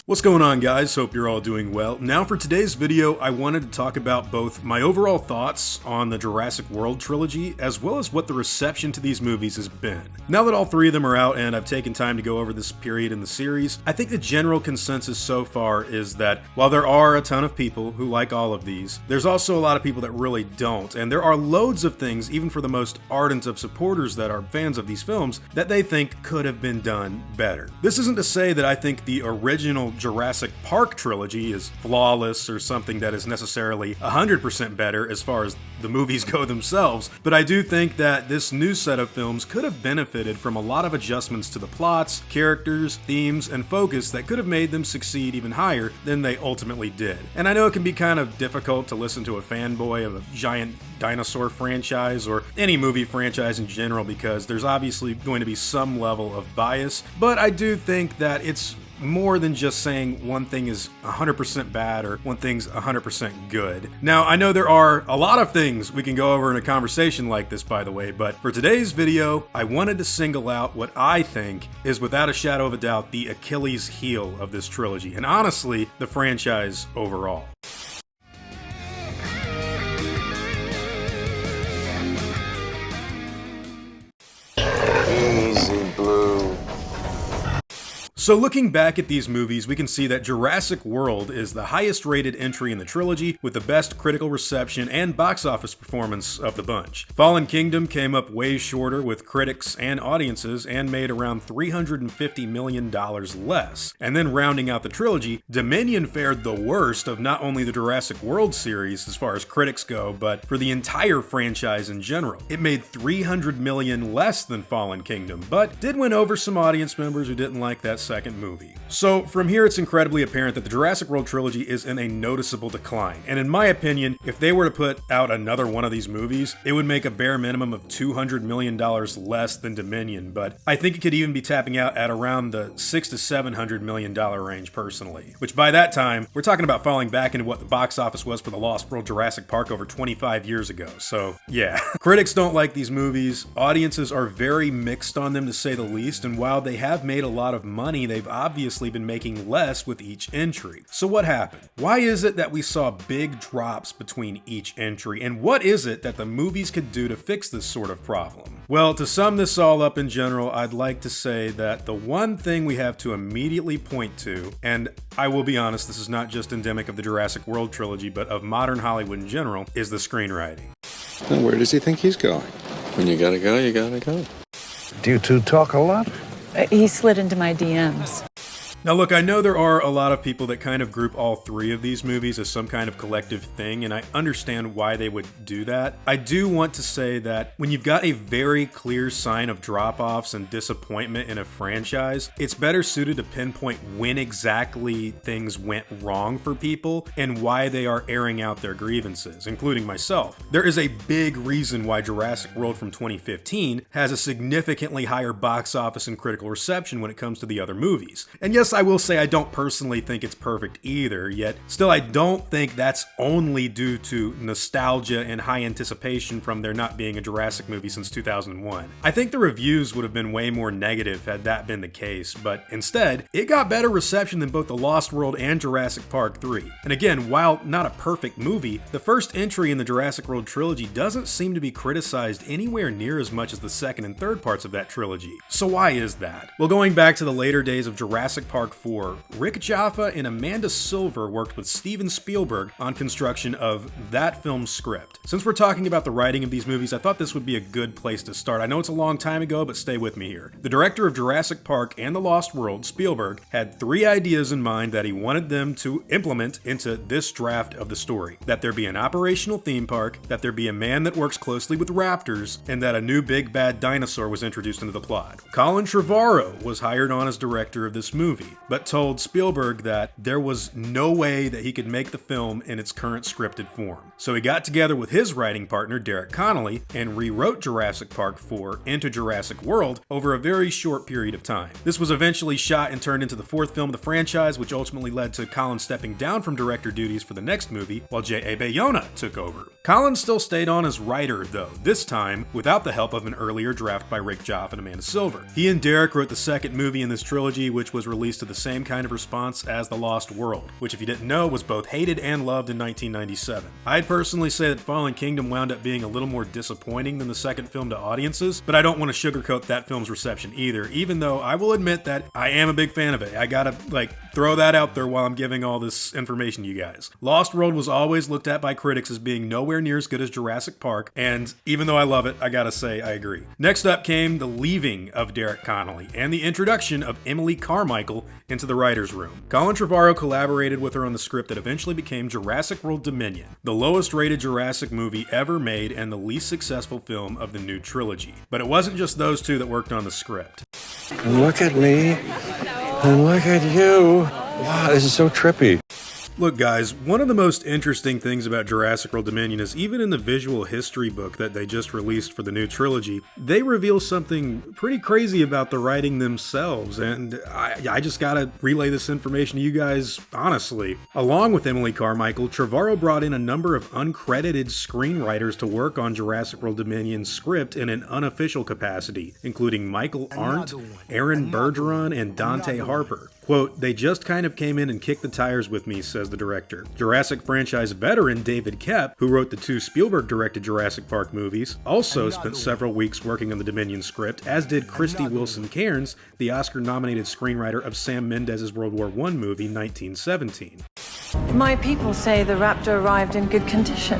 What's going on, guys? Hope you're all doing well. Now for today's video, I wanted to talk about both my overall thoughts on the Jurassic World trilogy, as well as what the reception to these movies has been. Now that all three of them are out and I've taken time to go over this period in the series, I think the general consensus so far is that while there are a ton of people who like all of these, there's also a lot of people that really don't, and there are loads of things, even for the most ardent of supporters that are fans of these films, that they think could have been done better. This isn't to say that I think the original Jurassic Park trilogy is flawless or something that is necessarily 100% better as far as the movies go themselves, but I do think that this new set of films could have benefited from a lot of adjustments to the plots, characters, themes, and focus that could have made them succeed even higher than they ultimately did. And I know it can be kind of difficult to listen to a fanboy of a giant Dinosaur franchise or any movie franchise in general because there's obviously going to be some level of bias, but I do think that it's more than just saying one thing is 100% bad or one thing's 100% good. Now, I know there are a lot of things we can go over in a conversation like this, by the way, but for today's video, I wanted to single out what I think is, without a shadow of a doubt, the Achilles heel of this trilogy, and honestly, the franchise overall. So looking back at these movies, we can see that Jurassic World is the highest rated entry in the trilogy with the best critical reception and box office performance of the bunch. Fallen Kingdom came up way shorter with critics and audiences and made around $350 million less. And then rounding out the trilogy, Dominion fared the worst of not only the Jurassic World series as far as critics go, but for the entire franchise in general. It made $300 million less than Fallen Kingdom, but did win over some audience members who didn't like that second movie. So from here, it's incredibly apparent that the Jurassic World trilogy is in a noticeable decline. And in my opinion, if they were to put out another one of these movies, it would make a bare minimum of $200 million less than Dominion. But I think it could even be tapping out at around the $600 to $700 million range personally. Which by that time, we're talking about falling back into what the box office was for the Lost World Jurassic Park over 25 years ago. So yeah, critics don't like these movies. Audiences are very mixed on them, to say the least. And while they have made a lot of money, they've obviously been making less with each entry. So what happened? Why is it that we saw big drops between each entry? And what is it that the movies could do to fix this sort of problem? Well, to sum this all up in general, I'd like to say that the one thing we have to immediately point to, and I will be honest, this is not just endemic of the Jurassic World trilogy, but of modern Hollywood in general, is the screenwriting. And where does he think he's going? When you gotta go, you gotta go. Do you two talk a lot? He slid into my DMs. Now look, I know there are a lot of people that kind of group all three of these movies as some kind of collective thing, and I understand why they would do that. I do want to say that when you've got a very clear sign of drop-offs and disappointment in a franchise, it's better suited to pinpoint when exactly things went wrong for people and why they are airing out their grievances, including myself. There is a big reason why Jurassic World from 2015 has a significantly higher box office and critical reception when it comes to the other movies. And yes, I will say I don't personally think it's perfect either, yet still I don't think that's only due to nostalgia and high anticipation from there not being a Jurassic movie since 2001. I think the reviews would have been way more negative had that been the case, but instead, it got better reception than both The Lost World and Jurassic Park 3. And again, while not a perfect movie, the first entry in the Jurassic World trilogy doesn't seem to be criticized anywhere near as much as the second and third parts of that trilogy. So why is that? Well, going back to the later days of Jurassic Park 4, Rick Jaffa and Amanda Silver worked with Steven Spielberg on construction of that film's script. Since we're talking about the writing of these movies, I thought this would be a good place to start. I know it's a long time ago, but stay with me here. The director of Jurassic Park and The Lost World, Spielberg, had three ideas in mind that he wanted them to implement into this draft of the story. That there be an operational theme park, that there be a man that works closely with raptors, and that a new big bad dinosaur was introduced into the plot. Colin Trevorrow was hired on as director of this movie, but told Spielberg that there was no way that he could make the film in its current scripted form. So he got together with his writing partner, Derek Connolly, and rewrote Jurassic Park 4 into Jurassic World over a very short period of time. This was eventually shot and turned into the fourth film of the franchise, which ultimately led to Colin stepping down from director duties for the next movie, while J.A. Bayona took over. Colin still stayed on as writer though, this time without the help of an earlier draft by Rick Joff and Amanda Silver. He and Derek wrote the second movie in this trilogy, which was released to the same kind of response as The Lost World, which if you didn't know was both hated and loved in 1997. I'd personally say that Fallen Kingdom wound up being a little more disappointing than the second film to audiences, but I don't want to sugarcoat that film's reception either, even though I will admit that I am a big fan of it. I gotta throw that out there while I'm giving all this information to you guys. Lost World was always looked at by critics as being nowhere near as good as Jurassic Park, and even though I love it, I gotta say I agree. Next up came the leaving of Derek Connolly and the introduction of Emily Carmichael into the writer's room. Colin Trevorrow collaborated with her on the script that eventually became Jurassic World Dominion, the lowest rated Jurassic movie ever made and the least successful film of the new trilogy. But it wasn't just those two that worked on the script. And look at me. And look at you. Wow, this is so trippy. Look guys, one of the most interesting things about Jurassic World Dominion is even in the visual history book that they just released for the new trilogy, they reveal something pretty crazy about the writing themselves, and I just gotta relay this information to you guys honestly. Along with Emily Carmichael, Trevorrow brought in a number of uncredited screenwriters to work on Jurassic World Dominion's script in an unofficial capacity, including Michael Arndt, Aaron Bergeron, and Dante Harper. Quote, "They just kind of came in and kicked the tires with me," says the director. Jurassic franchise veteran David Koepp, who wrote the two Spielberg-directed Jurassic Park movies, also spent several weeks working on the Dominion script, as did Christy Wilson Cairns, the Oscar-nominated screenwriter of Sam Mendes' World War I movie 1917. My people say the raptor arrived in good condition.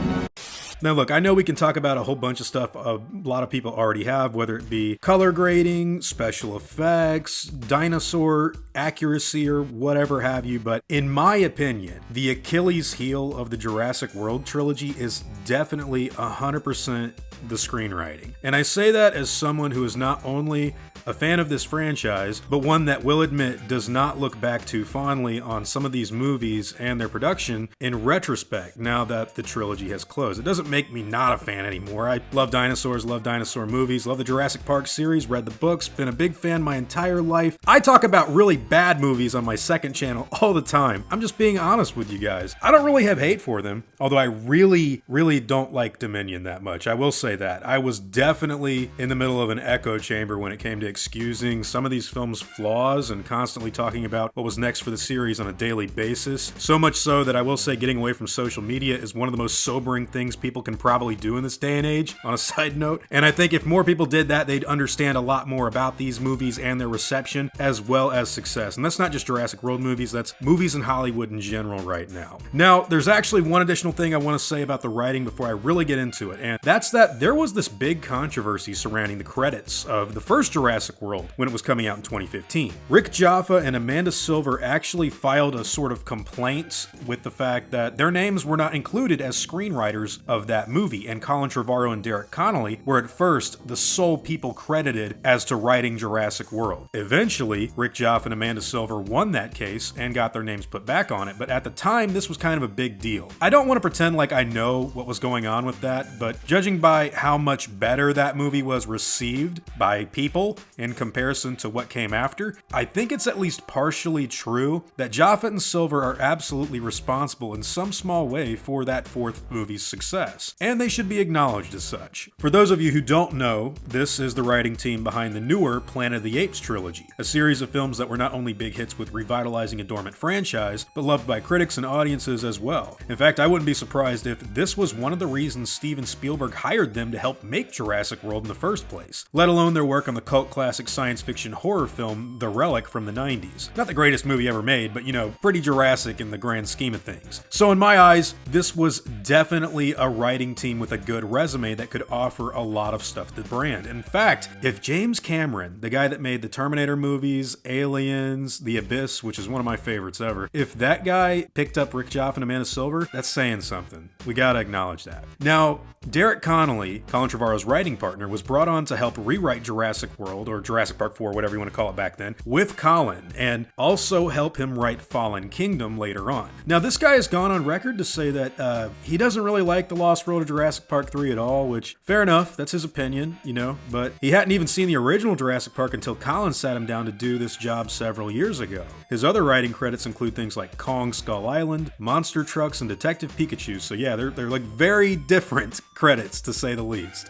Now look, I know we can talk about a whole bunch of stuff a lot of people already have, whether it be color grading, special effects, dinosaur accuracy, or whatever have you, but in my opinion, the Achilles heel of the Jurassic World trilogy is definitely 100% the screenwriting. And I say that as someone who is not only a fan of this franchise, but one that will admit does not look back too fondly on some of these movies and their production in retrospect now that the trilogy has closed. It doesn't make me not a fan anymore. I love dinosaurs, love dinosaur movies, love the Jurassic Park series, read the books, been a big fan my entire life. I talk about really bad movies on my second channel all the time. I'm just being honest with you guys. I don't really have hate for them, although I really don't like Dominion that much. I will say that. I was definitely in the middle of an echo chamber when it came to excusing some of these films' flaws and constantly talking about what was next for the series on a daily basis. So much so that I will say getting away from social media is one of the most sobering things people can probably do in this day and age, on a side note. And I think if more people did that, they'd understand a lot more about these movies and their reception, as well as success. And that's not just Jurassic World movies, that's movies in Hollywood in general right now. Now, there's actually one additional thing I want to say about the writing before I really get into it, and that's that there was this big controversy surrounding the credits of the first Jurassic World when it was coming out in 2015. Rick Jaffa and Amanda Silver actually filed a sort of complaint with the fact that their names were not included as screenwriters of that movie, and Colin Trevorrow and Derek Connolly were at first the sole people credited as to writing Jurassic World. Eventually, Rick Jaffa and Amanda Silver won that case and got their names put back on it, but at the time this was kind of a big deal. I don't want to pretend like I know what was going on with that, but judging by how much better that movie was received by people in comparison to what came after, I think it's at least partially true that Jaffa and Silver are absolutely responsible in some small way for that fourth movie's success, and they should be acknowledged as such. For those of you who don't know, this is the writing team behind the newer Planet of the Apes trilogy, a series of films that were not only big hits with revitalizing a dormant franchise, but loved by critics and audiences as well. In fact, I wouldn't be surprised if this was one of the reasons Steven Spielberg hired them to help make Jurassic World in the first place, let alone their work on the cult classic science fiction horror film The Relic from the 90s. Not the greatest movie ever made, but pretty Jurassic in the grand scheme of things. So in my eyes, this was definitely a writing team with a good resume that could offer a lot of stuff to the brand. In fact, if James Cameron, the guy that made the Terminator movies, Aliens, The Abyss, which is one of my favorites ever, if that guy picked up Rick Jaffa and Amanda Silver, that's saying something. We gotta acknowledge that. Now, Derek Connolly, Colin Trevorrow's writing partner, was brought on to help rewrite Jurassic World, or Jurassic Park 4, whatever you want to call it back then, with Colin, and also help him write Fallen Kingdom later on. Now, this guy has gone on record to say that he doesn't really like The Lost World or Jurassic Park 3 at all, which, fair enough, that's his opinion, you know, but he hadn't even seen the original Jurassic Park until Colin sat him down to do this job several years ago. His other writing credits include things like Kong Skull Island, Monster Trucks, and Detective Pikachu, so yeah, they're like very different credits, to say the least.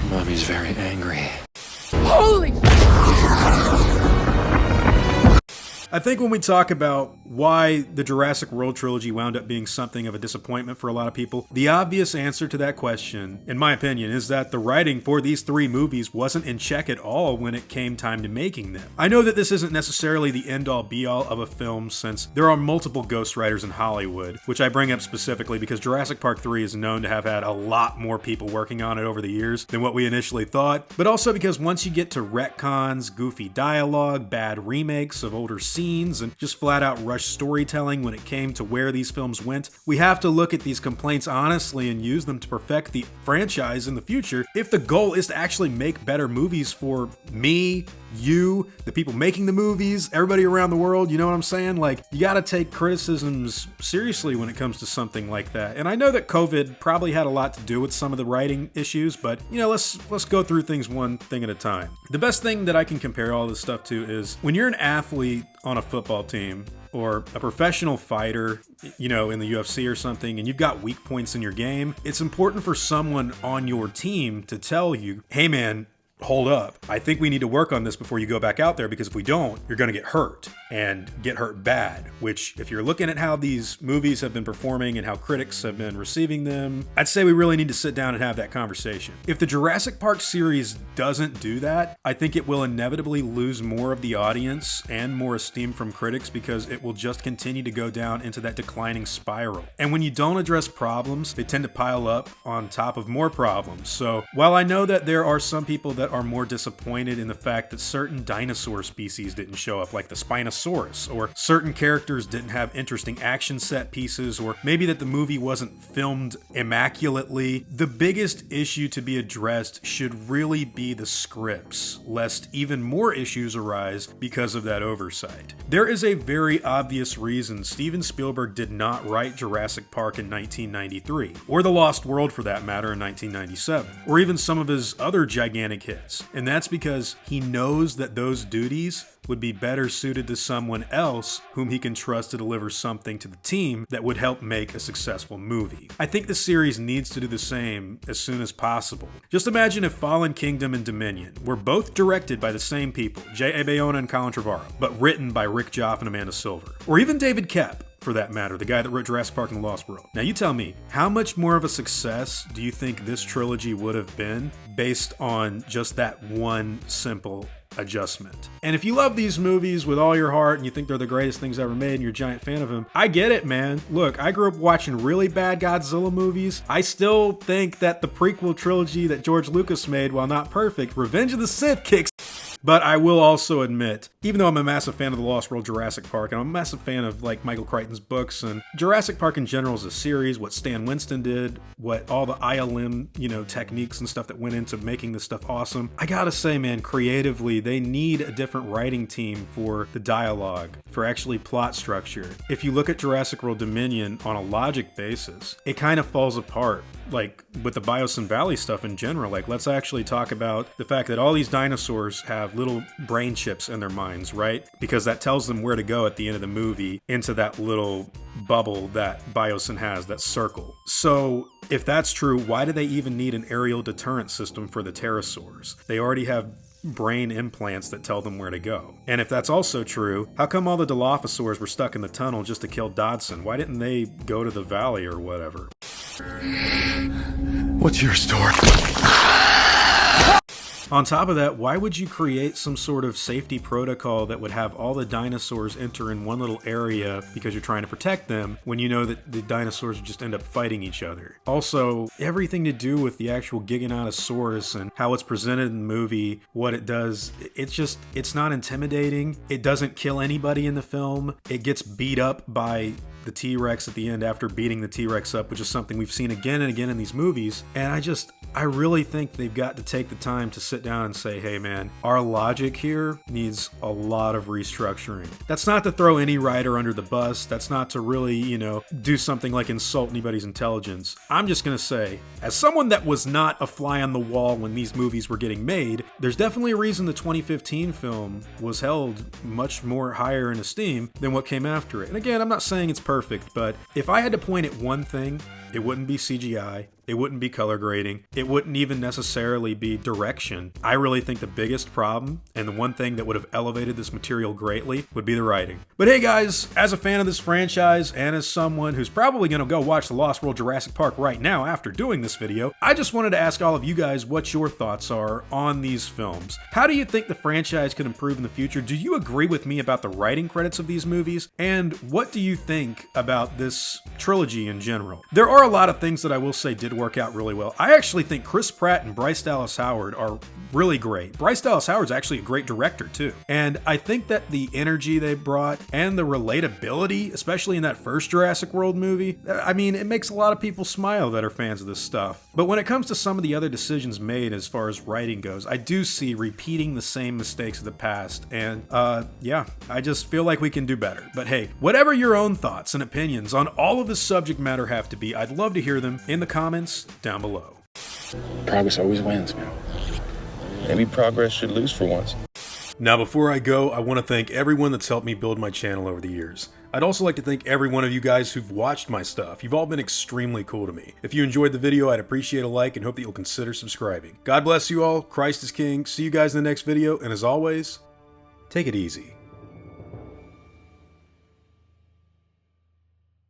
Mommy's very angry. Holy! I think when we talk about why the Jurassic World trilogy wound up being something of a disappointment for a lot of people, the obvious answer to that question, in my opinion, is that the writing for these three movies wasn't in check at all when it came time to making them. I know that this isn't necessarily the end-all be-all of a film, since there are multiple ghostwriters in Hollywood, which I bring up specifically because Jurassic Park 3 is known to have had a lot more people working on it over the years than what we initially thought, but also because once you get to retcons, goofy dialogue, bad remakes of older scenes, and just flat out rushed storytelling when it came to where these films went, we have to look at these complaints honestly and use them to perfect the franchise in the future if the goal is to actually make better movies for me, you, the people making the movies, everybody around the world, you know what I'm saying? Like, you gotta take criticisms seriously when it comes to something like that. And I know that COVID probably had a lot to do with some of the writing issues, but, you know, let's go through things one thing at a time. The best thing that I can compare all this stuff to is when you're an athlete on a football team, or a professional fighter, you know, in the UFC or something, and you've got weak points in your game, it's important for someone on your team to tell you, hey man, hold up. I think we need to work on this before you go back out there, because if we don't, you're going to get hurt, and get hurt bad, which if you're looking at how these movies have been performing and how critics have been receiving them, I'd say we really need to sit down and have that conversation. If the Jurassic Park series doesn't do that, I think it will inevitably lose more of the audience and more esteem from critics, because it will just continue to go down into that declining spiral. And when you don't address problems, they tend to pile up on top of more problems. So while I know that there are some people that are more disappointed in the fact that certain dinosaur species didn't show up, like the Spinosaurus, or certain characters didn't have interesting action set pieces, or maybe that the movie wasn't filmed immaculately, the biggest issue to be addressed should really be the scripts, lest even more issues arise because of that oversight. There is a very obvious reason Steven Spielberg did not write Jurassic Park in 1993, or The Lost World for that matter in 1997, or even some of his other gigantic hits. And that's because he knows that those duties would be better suited to someone else whom he can trust to deliver something to the team that would help make a successful movie. I think the series needs to do the same as soon as possible. Just imagine if Fallen Kingdom and Dominion were both directed by the same people, J.A. Bayona and Colin Trevorrow, but written by Rick Joff and Amanda Silver. Or even David Koepp, for that matter, the guy that wrote Jurassic Park and The Lost World. Now you tell me, how much more of a success do you think this trilogy would have been based on just that one simple adjustment? And if you love these movies with all your heart and you think they're the greatest things ever made and you're a giant fan of them, I get it, man. Look, I grew up watching really bad Godzilla movies. I still think that the prequel trilogy that George Lucas made, while not perfect, Revenge of the Sith kicks. But I will also admit, even though I'm a massive fan of The Lost World, Jurassic Park, and I'm a massive fan of like Michael Crichton's books, and Jurassic Park in general is a series, what Stan Winston did, what all the ILM, you know, techniques and stuff that went into making this stuff awesome. I gotta say, man, creatively, they need a different writing team for the dialogue, for actually plot structure. If you look at Jurassic World Dominion on a logic basis, it kind of falls apart. Like with the Biosyn Valley stuff in general, like let's actually talk about the fact that all these dinosaurs have little brain chips in their minds, right? Because that tells them where to go at the end of the movie into that little bubble that Biosyn has, that circle. So if that's true, why do they even need an aerial deterrent system for the pterosaurs? They already have brain implants that tell them where to go. And if that's also true, how come all the Dilophosaurs were stuck in the tunnel just to kill Dodson? Why didn't they go to the valley or whatever? What's your story? On top of that, why would you create some sort of safety protocol that would have all the dinosaurs enter in one little area because you're trying to protect them when you know that the dinosaurs would just end up fighting each other? Also, everything to do with the actual Giganotosaurus and how it's presented in the movie, what it does, it's not intimidating. It doesn't kill anybody in the film. It gets beat up by the T-Rex at the end after beating the T-Rex up, which is something we've seen again and again in these movies. And I really think they've got to take the time to sit down and say, hey man, our logic here needs a lot of restructuring. That's not to throw any writer under the bus. That's not to really, do something like insult anybody's intelligence. I'm just gonna say, as someone that was not a fly on the wall when these movies were getting made, there's definitely a reason the 2015 film was held much more higher in esteem than what came after it. And again, I'm not saying it's perfect, but if I had to point at one thing, it wouldn't be CGI. It wouldn't be color grading. It wouldn't even necessarily be direction. I really think the biggest problem, and the one thing that would have elevated this material greatly, would be the writing. But hey guys, as a fan of this franchise, and as someone who's probably gonna go watch The Lost World Jurassic Park right now after doing this video, I just wanted to ask all of you guys what your thoughts are on these films. How do you think the franchise could improve in the future? Do you agree with me about the writing credits of these movies? And what do you think about this trilogy in general? There are a lot of things that I will say did work out really well. I actually think Chris Pratt and Bryce Dallas Howard are really great. Bryce Dallas Howard's actually a great director too. And I think that the energy they brought and the relatability, especially in that first Jurassic World movie, I mean, it makes a lot of people smile that are fans of this stuff. But when it comes to some of the other decisions made as far as writing goes, I do see repeating the same mistakes of the past. And yeah, I just feel like we can do better. But hey, whatever your own thoughts and opinions on all of this subject matter have to be, I'd love to hear them in the comments down below. Progress always wins, man. Maybe progress should lose for once. Now before I go, I want to thank everyone that's helped me build my channel over the years. I'd also like to thank every one of you guys who've watched my stuff. You've all been extremely cool to me. If you enjoyed the video, I'd appreciate a like and hope that you'll consider subscribing. God bless you all. Christ is King. See you guys in the next video, and as always, take it easy.